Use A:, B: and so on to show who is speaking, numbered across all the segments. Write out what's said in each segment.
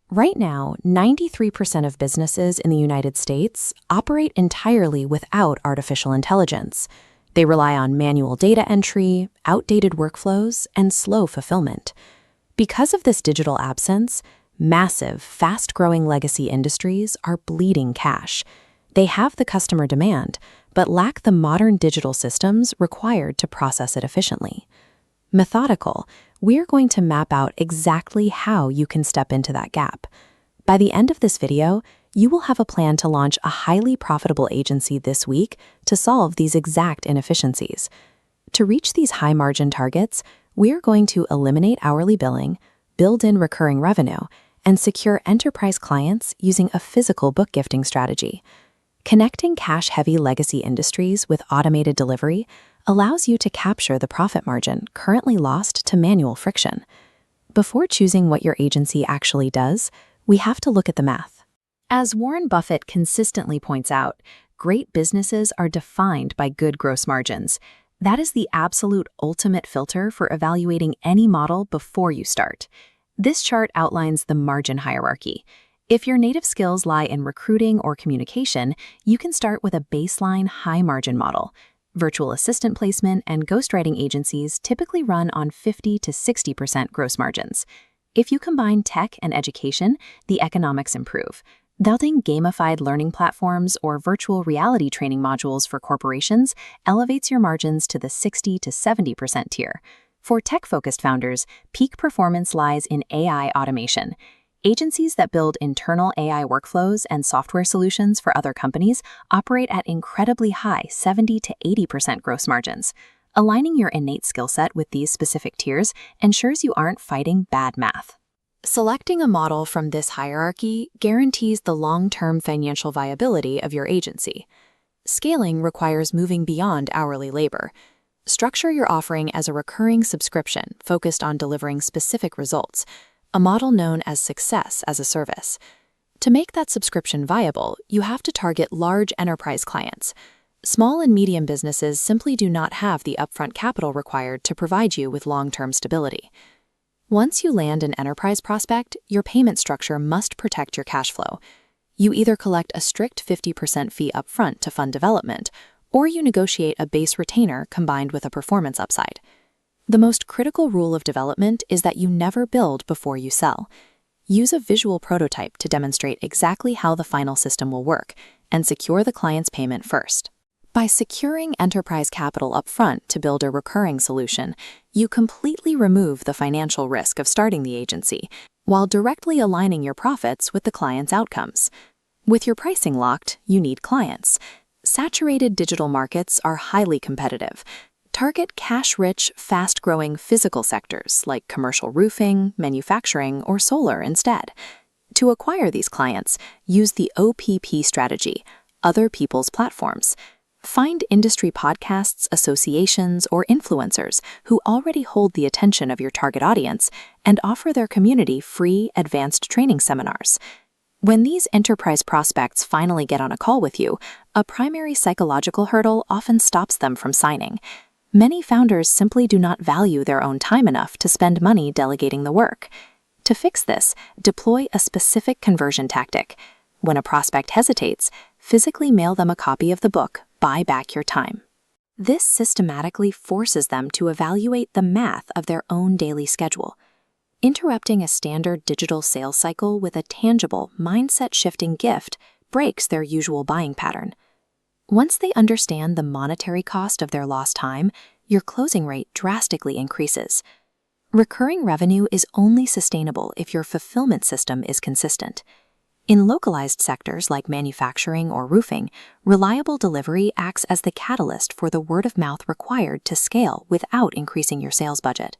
A: Right now, 93% of businesses in the United States operate entirely without artificial intelligence. They rely on manual data entry, outdated workflows, and slow fulfillment. Because of this digital absence, massive, fast-growing legacy industries are bleeding cash. They have the customer demand, but lack the modern digital systems required to process it efficiently. Methodical, we're going to map out exactly how you can step into that gap. By the end of this video, you will have a plan to launch a highly profitable agency this week to solve these exact inefficiencies. To reach these high-margin targets, we're going to eliminate hourly billing, build in recurring revenue, and secure enterprise clients using a physical book gifting strategy. Connecting cash-heavy legacy industries with automated delivery allows you to capture the profit margin currently lost to manual friction. Before choosing what your agency actually does, we have to look at the math. As Warren Buffett consistently points out, great businesses are defined by good gross margins. That is the absolute ultimate filter for evaluating any model before you start. This chart outlines the margin hierarchy. If your native skills lie in recruiting or communication, you can start with a baseline high-margin model. Virtual assistant placement and ghostwriting agencies typically run on 50 to 60% gross margins. If you combine tech and education, the economics improve. Building gamified learning platforms or virtual reality training modules for corporations elevates your margins to the 60 to 70% tier. For tech-focused founders, peak performance lies in AI automation. Agencies that build internal AI workflows and software solutions for other companies operate at incredibly high 70 to 80% gross margins. Aligning your innate skill set with these specific tiers ensures you aren't fighting bad math. Selecting a model from this hierarchy guarantees the long-term financial viability of your agency. Scaling requires moving beyond hourly labor. Structure your offering as a recurring subscription focused on delivering specific results, a model known as success as a service. To make that subscription viable, you have to target large enterprise clients. Small and medium businesses simply do not have the upfront capital required to provide you with long-term stability. Once you land an enterprise prospect, your payment structure must protect your cash flow. You either collect a strict 50% fee upfront to fund development, or you negotiate a base retainer combined with a performance upside. The most critical rule of development is that you never build before you sell. Use a visual prototype to demonstrate exactly how the final system will work, and secure the client's payment first. By securing enterprise capital upfront to build a recurring solution, you completely remove the financial risk of starting the agency, while directly aligning your profits with the client's outcomes. With your pricing locked, you need clients. Saturated digital markets are highly competitive. Target cash-rich, fast-growing physical sectors like commercial roofing, manufacturing, or solar instead. To acquire these clients, use the OPP strategy, other people's platforms. Find industry podcasts, associations, or influencers who already hold the attention of your target audience and offer their community free, advanced training seminars. When these enterprise prospects finally get on a call with you, a primary psychological hurdle often stops them from signing. Many founders simply do not value their own time enough to spend money delegating the work. To fix this, deploy a specific conversion tactic. When a prospect hesitates, physically mail them a copy of the book, Buy Back Your Time. This systematically forces them to evaluate the math of their own daily schedule. Interrupting a standard digital sales cycle with a tangible, mindset-shifting gift breaks their usual buying pattern. Once they understand the monetary cost of their lost time, your closing rate drastically increases. Recurring revenue is only sustainable if your fulfillment system is consistent. In localized sectors like manufacturing or roofing, reliable delivery acts as the catalyst for the word-of-mouth required to scale without increasing your sales budget.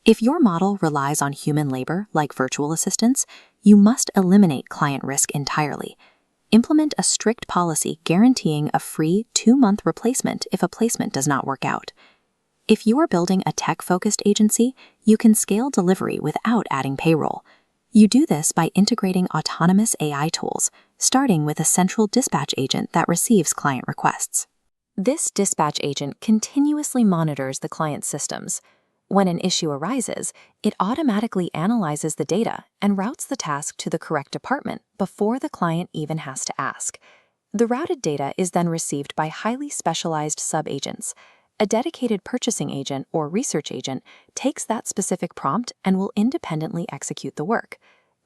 A: If your model relies on human labor, like virtual assistants, you must eliminate client risk entirely. Implement a strict policy guaranteeing a free 2-month replacement if a placement does not work out. If you are building a tech-focused agency, you can scale delivery without adding payroll. You do this by integrating autonomous AI tools, starting with a central dispatch agent that receives client requests. This dispatch agent continuously monitors the client's systems. When an issue arises, it automatically analyzes the data and routes the task to the correct department before the client even has to ask. The routed data is then received by highly specialized sub-agents. A dedicated purchasing agent or research agent takes that specific prompt and will independently execute the work.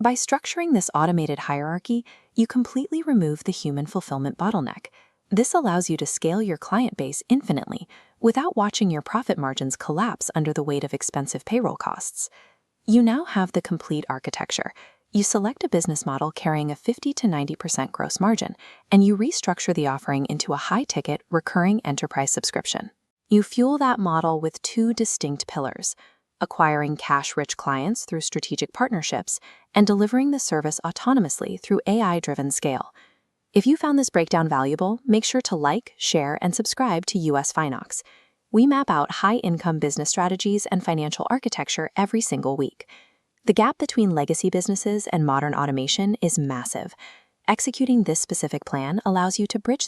A: By structuring this automated hierarchy, you completely remove the human fulfillment bottleneck. This allows you to scale your client base infinitely without watching your profit margins collapse under the weight of expensive payroll costs. You now have the complete architecture. You select a business model carrying a 50 to 90% gross margin, and you restructure the offering into a high-ticket, recurring enterprise subscription. You fuel that model with two distinct pillars: acquiring cash-rich clients through strategic partnerships and delivering the service autonomously through AI-driven scale. If you found this breakdown valuable, make sure to like, share, and subscribe to USFINOX. We map out high-income business strategies and financial architecture every single week. The gap between legacy businesses and modern automation is massive. Executing this specific plan allows you to bridge that